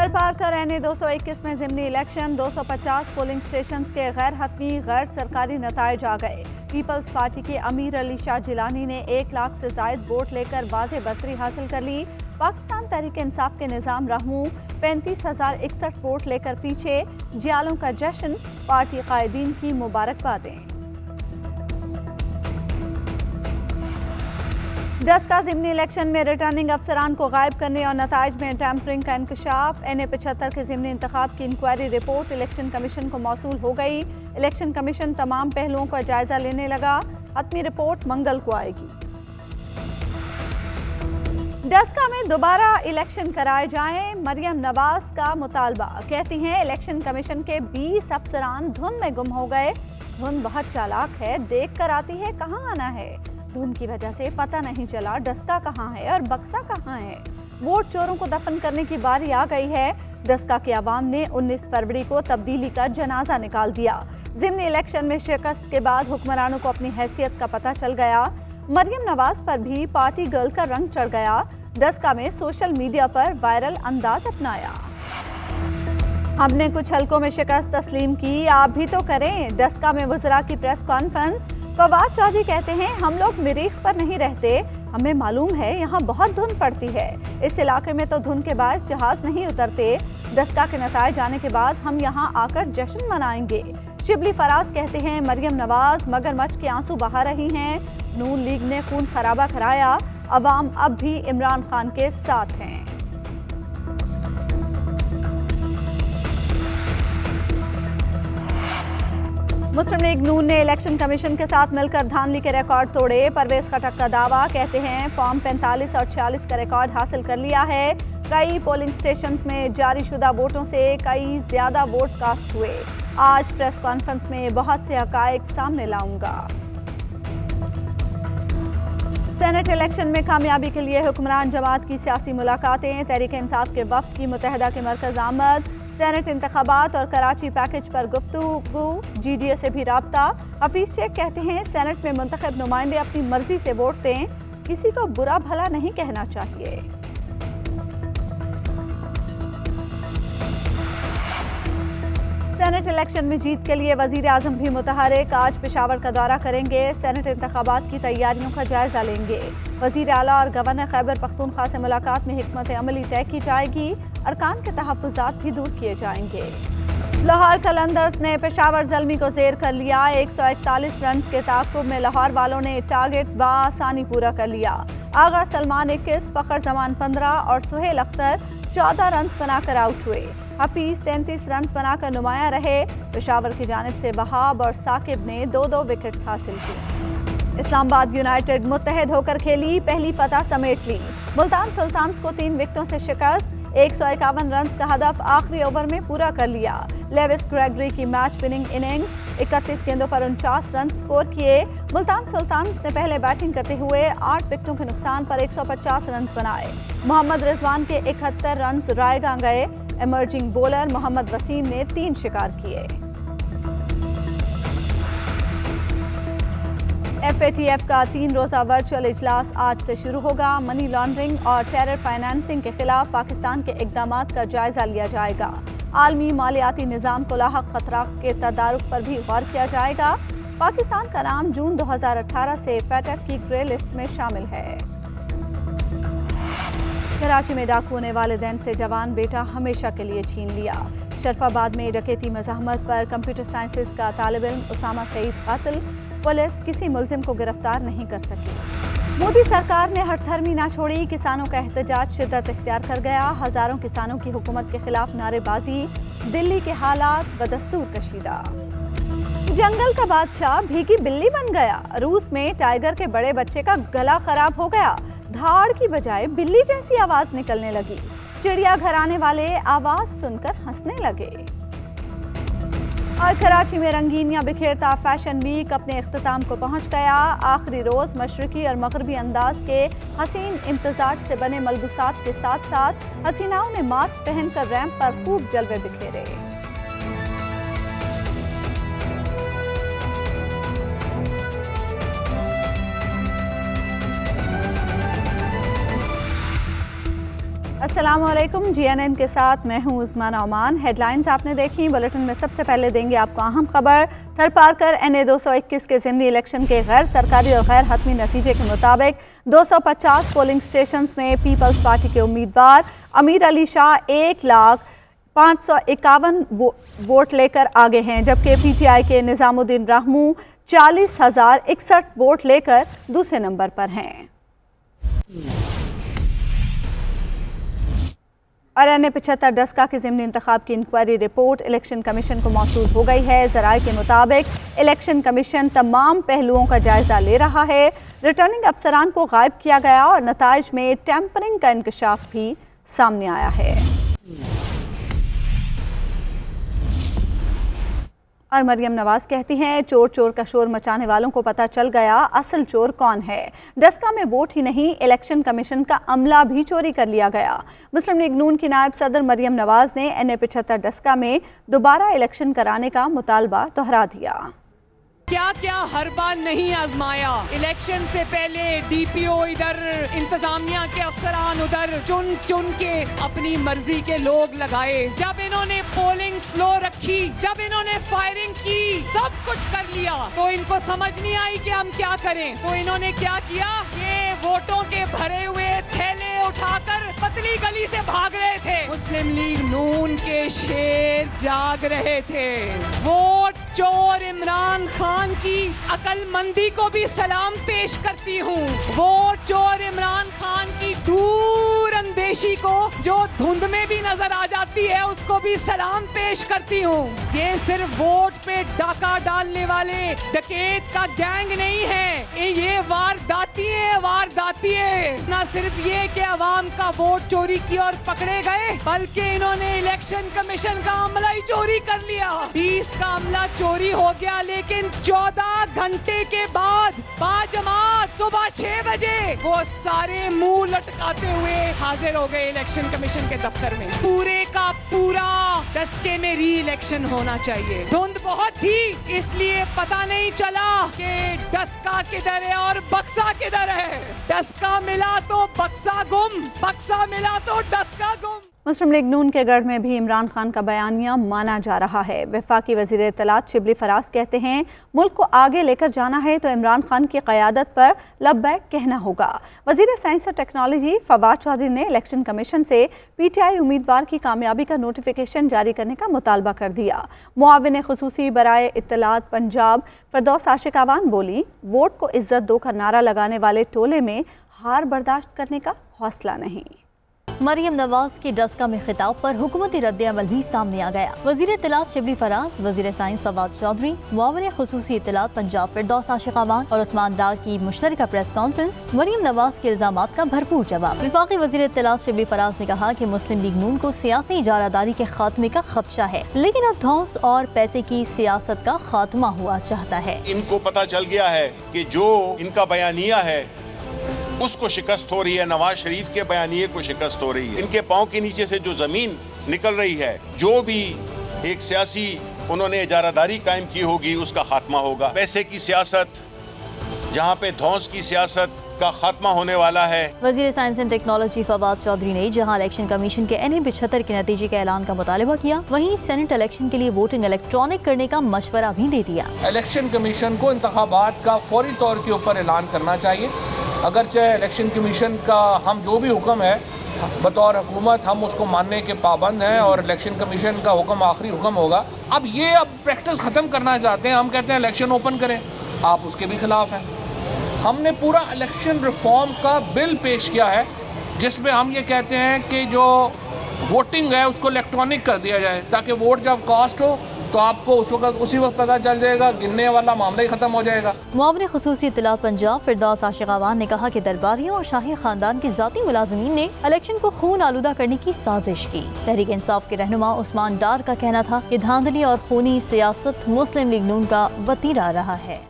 हर पार कर रहने 221 में ज़िमनी इलेक्शन 250 पोलिंग स्टेशन के गैर हतमी गैर सरकारी नताइज आ गए। पीपल्स पार्टी के अमीर अली शाह जिलानी ने 1 लाख से जायद वोट लेकर वाज़े बरतरी हासिल कर ली। पाकिस्तान तहरीक इंसाफ के निज़ाम रहमू 35,061 वोट लेकर पीछे। जियालों का जश्न, पार्टी कायदीन की मुबारकबादें। डस्का ज़िमनी इलेक्शन में रिटर्निंग अफसरान को गायब करने और नताइज में टैंपरिंग का इंकशाफ। NA-75 के ज़िमनी इंतखाब की इंक्वायरी रिपोर्ट इलेक्शन कमीशन को मौसूल हो गई। इलेक्शन कमीशन तमाम पहलुओं का जायजा लेने लगा। हतमी रिपोर्ट मंगल को आएगी। डस्का में दोबारा इलेक्शन कराए जाएं, मरियम नवाज का मुतालबा। कहती हैं इलेक्शन कमीशन के 20 अफसरान धुन में गुम हो गए। धुन बहुत चालाक है, देख कर आती है कहाँ आना है। धुन की वजह से पता नहीं चला डस्का कहाँ है और बक्सा कहाँ है। वोट चोरों को दफन करने की बारी आ गई है। डस्का के अवाम ने 19 फरवरी को तब्दीली का जनाजा निकाल दिया। ज़िमनी इलेक्शन में शिकस्त के बाद हुक्मरानों को अपनी हैसियत का पता चल गया। मरियम नवाज पर भी पार्टी गर्ल का रंग चढ़ गया। डस्का में सोशल मीडिया पर वायरल अंदाज अपनाया। हमने कुछ हलकों में शिकस्त तस्लीम की, आप भी तो करें। डस्का में वज़रा की प्रेस कॉन्फ्रेंस। फवाद चौधरी कहते हैं हम लोग मरीख पर नहीं रहते, हमें मालूम है यहाँ बहुत धुंध पड़ती है। इस इलाके में तो धुंध के बायस जहाज नहीं उतरते। डस्का के नताइज आने के बाद हम यहाँ आकर जश्न मनाएंगे। शिबली फराज कहते हैं मरियम नवाज मगरमच्छ के आंसू बहा रही हैं। नून लीग ने खून खराबा कराया, अवाम अब भी इमरान खान के साथ हैं। मुस्लिम लीग नून ने इलेक्शन कमीशन के साथ मिलकर धांधली के रिकॉर्ड तोड़े। परवेज खटक का दावा, कहते हैं फॉर्म 45 और 46 का रिकॉर्ड हासिल कर लिया है। कई पोलिंग स्टेशंस में जारी शुदा वोटों से कई ज्यादा वोट कास्ट हुए। आज प्रेस कॉन्फ्रेंस में बहुत से हकायक सामने लाऊंगा। सेनेट इलेक्शन में कामयाबी के लिए हुक्मरान जमात की सियासी मुलाकातें। तहरीक इंसाफ के वफ्द की मुत्तहिदा के मरकज आमद। सेनेट इंतखाबात और कराची पैकेज पर गुफ्तगू। GDA से भी राब्ता। हफीज शेख कहते हैं सेनेट में मुंतखब नुमाइंदे अपनी मर्जी से वोट दें, किसी को बुरा भला नहीं कहना चाहिए। सेनेट इलेक्शन में जीत के लिए वजीर आजम भी मुतहरिक। आज पेशावर का दौरा करेंगे। सेनेट इंतखाबात की तैयारियों का जायजा लेंगे। वजीर आला और गवर्नर खैबर पख्तूनख्वा से मुलाकात में हिकमत अमली तय की जाएगी। अरकान के तहफ़्फ़ुज़ात भी दूर किए जाएंगे। लाहौर कलंदर्स ने पेशावर ज़ल्मी को ज़ेर कर लिया। 141 रन के ताक़ुब में लाहौर वालों ने टारगेट बआसानी पूरा कर लिया। आगा सलमान 21, फ़खर जमान 15 और सुहेल अख्तर 14 रन बनाकर आउट हुए। हफीज 33 रन बनाकर नुमाया रहे। पेशावर की जानिब से वहाब और साकिब ने 2-2 विकेट्स हासिल की। इस्लामाबाद यूनाइटेड मुत्तहद होकर खेली, पहली फतह समेट ली। मुल्तान सुल्तान्स को 3 विकेटों से शिकस्त। 151 रन का हदफ आखिरी ओवर में पूरा कर लिया। लेविस ग्रेगरी की मैच विनिंग इनिंग्स, 31 गेंदों पर 49 रन स्कोर किए। मुल्तान सुल्तान्स ने पहले बैटिंग करते हुए 8 विकेटों के नुकसान पर 150 रन बनाए। मोहम्मद रिजवान के 71 रन रायगा गए। इमर्जिंग बॉलर मोहम्मद वसीम ने 3 शिकार किए। FATF का 3 रोज़ा वर्चुअल इजलास आज से शुरू होगा। मनी लॉन्ड्रिंग और टेरर फाइनेंसिंग के खिलाफ पाकिस्तान के इक़दामात का जायजा लिया जाएगा। आलमी मालियाती निज़ाम को लाहक खतरात के तदारुक पर भी गौर किया जाएगा। पाकिस्तान का नाम जून 2018 से FATF की ग्रे लिस्ट में शामिल है। कराची में डाकुओं ने वालिदैन से जवान बेटा हमेशा के लिए छीन लिया। शरफाबाद में डकैती मज़ाहमत पर कंप्यूटर साइंसेज का तालिब इल्म उसामा सईद कातिल। पुलिस किसी मुलजिम को गिरफ्तार नहीं कर सकी। मोदी सरकार ने हठधर्मी ना छोड़ी, किसानों का एहतजाज शिद्दत इख्तियार कर गया। हजारों किसानों की हुकूमत के खिलाफ नारेबाजी। दिल्ली के हालात बदस्तूर कशीदा। जंगल का बादशाह भीगी बिल्ली बन गया। रूस में टाइगर के बड़े बच्चे का गला खराब हो गया। धाड़ की बजाय बिल्ली जैसी आवाज निकलने लगी। चिड़िया घर आने वाले आवाज सुनकर हंसने लगे। और कराची में रंगीनियां बिखेरता फैशन वीक अपने इख्तिताम को पहुंच गया। आखिरी रोज मशरकी और मगरबी अंदाज के हसीन इम्तजाज से बने मलबूसात के साथ साथ हसीनाओं ने मास्क पहनकर रैंप पर खूब जलवे बिखेरे। अस्सलाम वालेकुम। GNN के साथ मैं हूं उस्माना ओमान। हेडलाइंस आपने देखी। बुलेटिन में सबसे पहले देंगे आपको अहम खबर। थरपारकर NA 221 के ज़िमनी इलेक्शन के गैर सरकारी और गैर हतमी नतीजे के मुताबिक 250 पोलिंग स्टेशन में पीपल्स पार्टी के उम्मीदवार अमीर अली शाह 1,551 वोट लेकर आगे हैं, जबकि PTI के निज़ामुद्दीन रहमू 40,061 वोट लेकर दूसरे नंबर पर हैं। और NA 75 डस्का के ज़िमनी इंतखाब की इंक्वायरी रिपोर्ट इलेक्शन कमीशन को मौसूल हो गई है। ज़राए के मुताबिक इलेक्शन कमीशन तमाम पहलुओं का जायजा ले रहा है। रिटर्निंग अफसरान को गायब किया गया और नताइज में टेम्परिंग का इंकशाफ भी सामने आया है। और मरियम नवाज कहती हैं, चोर चोर का शोर मचाने वालों को पता चल गया असल चोर कौन है। डस्का में वोट ही नहीं, इलेक्शन कमीशन का अमला भी चोरी कर लिया गया। मुस्लिम लीग नून की नायब सदर मरियम नवाज ने NA 75 डस्का में दोबारा इलेक्शन कराने का मुतालबा दोहरा दिया। क्या क्या हर बार नहीं आजमाया। इलेक्शन से पहले DPO इधर, इंतजामिया के अफसरान उधर, चुन चुन के अपनी मर्जी के लोग लगाए। जब इन्होंने पोलिंग स्लो रखी, जब इन्होंने फायरिंग की, सब कुछ कर लिया, तो इनको समझ नहीं आई कि हम क्या करें। तो इन्होंने क्या किया, ये वोटों के भरे हुए थैले उठाकर पतली गली से भाग रहे थे। मुस्लिम लीग नून के शेर जाग रहे थे। वोट चोर इमरान खान की अकलमंदी को भी सलाम पेश करती हूँ। वोट चोर इमरान खान की दूर अंदेशी को जो धुंध में भी नजर आ जाती है, उसको भी सलाम पेश करती हूँ। ये सिर्फ वोट पे डाका डालने वाले डकैत का गैंग नहीं है, ये वारदाती है। न सिर्फ ये कि अवाम का वोट चोरी किया और पकड़े गए, बल्कि इन्होंने इलेक्शन कमीशन का अमला ही चोरी कर लिया। 20 का अमला चोरी हो गया, लेकिन 14 घंटे के बाद बाजमात सुबह 6 बजे वो सारे मुंह लटकाते हुए हाजिर हो गए इलेक्शन कमीशन के दफ्तर में। पूरे का पूरा डस्के में री इलेक्शन होना चाहिए। धुंध बहुत थी, इसलिए पता नहीं चला कि डस्का किधर है और बक्सा किधर है। डस्का मिला तो बक्सा गुम, बक्सा मिला तो डस्का गुम। मुस्लिम लीग नून के गढ़ में भी इमरान खान का बयानिया माना जा रहा है। वफाकी वज़ीर इत्तलात शिबली फराज कहते हैं, मुल्क को आगे लेकर जाना है तो इमरान खान की क़यादत पर लब्बैक कहना होगा। वज़ीर साइंस और टेक्नोलॉजी फवाद चौधरी ने इलेक्शन कमीशन से PTI उम्मीदवार की कामयाबी का नोटिफिकेशन जारी करने का मुतालबा कर दिया। मुआविन ख़ुसूसी बराए इत्तलात पंजाब फ़िरदौस आशिक आवान बोली, वोट को इज्जत दो का नारा लगाने वाले टोले में हार बर्दाश्त करने का हौसला नहीं। मरियम नवाज के डस्का में खिताब पर हुकूमती रद्द अमल भी सामने आ गया। वज़ीर इत्तलात शिबली फराज, वज़ीर साइंस फवाद चौधरी, मुआविन ख़ुसूसी इत्तलात पंजाब फ़िरदौस आशिक आवान और उस्मान डार की मुश्तरका प्रेस कॉन्फ्रेंस, मरियम नवाज के इल्ज़ामात का भरपूर जवाब। वफाकी वज़ीर इत्तलात शिबली फराज ने कहा कि मुस्लिम लीग नून को सियासी इजारादारी के खात्मे का खदशा है, लेकिन अब धौंस और पैसे की सियासत का खात्मा हुआ चाहता है। इनको पता चल गया है कि जो इनका बयानिया है उसको शिकस्त हो रही है, नवाज शरीफ के बयानिए को शिकस्त हो रही है। इनके पांव के नीचे से जो जमीन निकल रही है, जो भी एक सियासी उन्होंने इजारादारी कायम की होगी, उसका खात्मा होगा। पैसे की सियासत, जहां पे धौंस की सियासत का खात्मा होने वाला है। वज़ीर science and technology Fawad Chaudhry ने जहां इलेक्शन कमीशन के NA 75 के नतीजे के ऐलान का मुतालबा किया, वहीं सेनेट इलेक्शन के लिए वोटिंग इलेक्ट्रॉनिक करने का मशवरा भी दे दिया। इलेक्शन कमीशन को इंतखाबात का फौरी तौर के ऊपर ऐलान करना चाहिए। अगरचे इलेक्शन कमीशन का हम जो भी हुक्म है बतौर हुकूमत हम उसको मानने के पाबंद हैं और इलेक्शन कमीशन का हुक्म आखिरी हुक्म होगा। अब प्रैक्टिस खत्म करना चाहते हैं, हम कहते हैं इलेक्शन ओपन करें, आप उसके भी खिलाफ हैं। हमने पूरा इलेक्शन रिफॉर्म का बिल पेश किया है, जिसमें हम ये कहते हैं कि जो वोटिंग है उसको इलेक्ट्रॉनिक कर दिया जाए, ताकि वोट जब कास्ट हो तो आपको उसी वक्त पता चल जाएगा, गिनने वाला मामला ही खत्म हो जाएगा। मुआविन ख़ुसूसी इत्तलात पंजाब फ़िरदौस आशिक आवान ने कहा कि दरबारियों और शाही खानदान के ज़ाती मुलाज़मीन ने इलेक्शन को खून आलूदा करने की साजिश की। तहरीक इंसाफ के रहनुमा उस्मान डार का कहना था कि धांधली और खूनी सियासत मुस्लिम लीग नून का वतीरा रहा है।